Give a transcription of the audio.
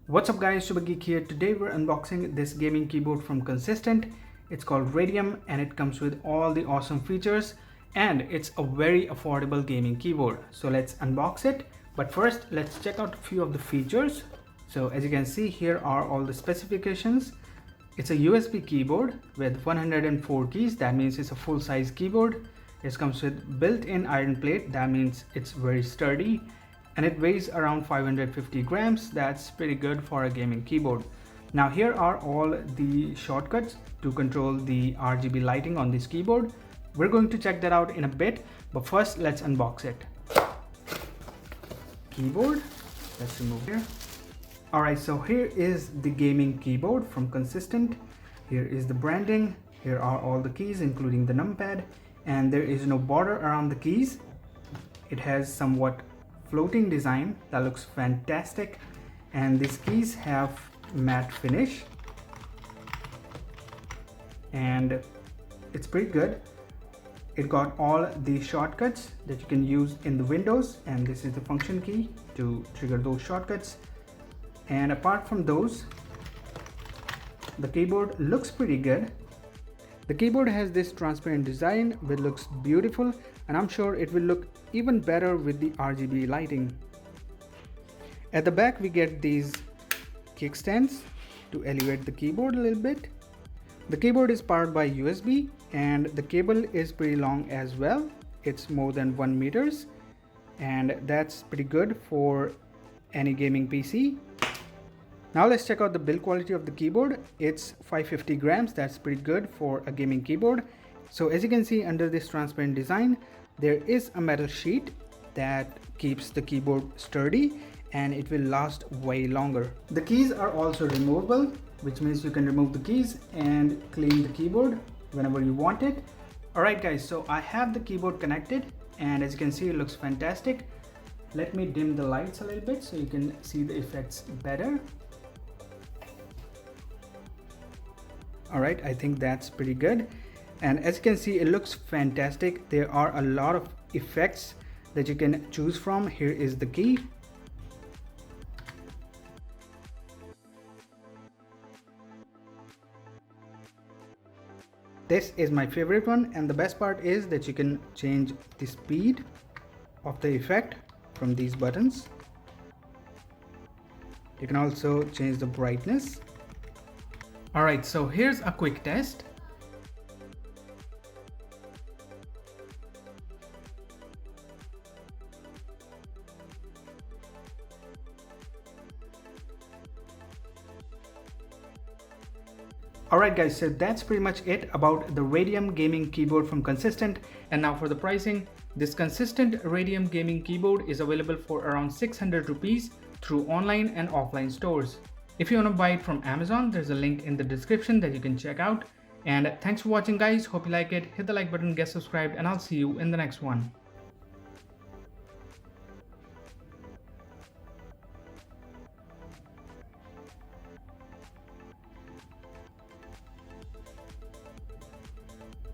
What's up guys, Super Geek here. Today we're unboxing this gaming keyboard from Consistent. It's called Radium and it comes with all the awesome features and it's a very affordable gaming keyboard. So let's unbox it. But first let's check out a few of the features. So as you can see, here are all the specifications. It's a USB keyboard with 104 keys. That means it's a full-size keyboard. It comes with built-in iron plate. That means it's very sturdy. And it weighs around 550 grams. That's pretty good for a gaming keyboard. Now here are all the shortcuts to control the RGB lighting on this keyboard. We're going to check that out in a bit, but first let's unbox it. Keyboard, let's remove here. Alright, so here is the gaming keyboard from Consistent. Here is the branding. Here are all the keys including the numpad, and there is no border around the keys. It has somewhat floating design that looks fantastic, and these keys have matte finish and it's pretty good. It got all the shortcuts that you can use in the windows, and this is the function key to trigger those shortcuts. And apart from those, the keyboard looks pretty good. The keyboard has this transparent design which looks beautiful, and I'm sure it will look even better with the RGB lighting. At the back we get these kickstands to elevate the keyboard a little bit. The keyboard is powered by USB and the cable is pretty long as well. It's more than 1 meters, and that's pretty good for any gaming PC. Now let's check out the build quality of the keyboard. It's 550 grams. That's pretty good for a gaming keyboard. So as you can see, under this transparent design, there is a metal sheet that keeps the keyboard sturdy and it will last way longer. The keys are also removable, which means you can remove the keys and clean the keyboard whenever you want it. Alright guys, so I have the keyboard connected and as you can see, it looks fantastic. Let me dim the lights a little bit so you can see the effects better. Alright, I think that's pretty good. And as you can see, it looks fantastic. There are a lot of effects that you can choose from. Here is the key. This is my favorite one, and the best part is that you can change the speed of the effect from these buttons. You can also change the brightness. Alright, so here's a quick test. Alright guys, so that's pretty much it about the Radium gaming keyboard from Consistent. And now for the pricing. This Consistent Radium gaming keyboard is available for around 600 rupees through online and offline stores. If you want to buy it from Amazon, there's a link in the description that you can check out. And thanks for watching guys. Hope you like it. Hit the like button, get subscribed, and I'll see you in the next one.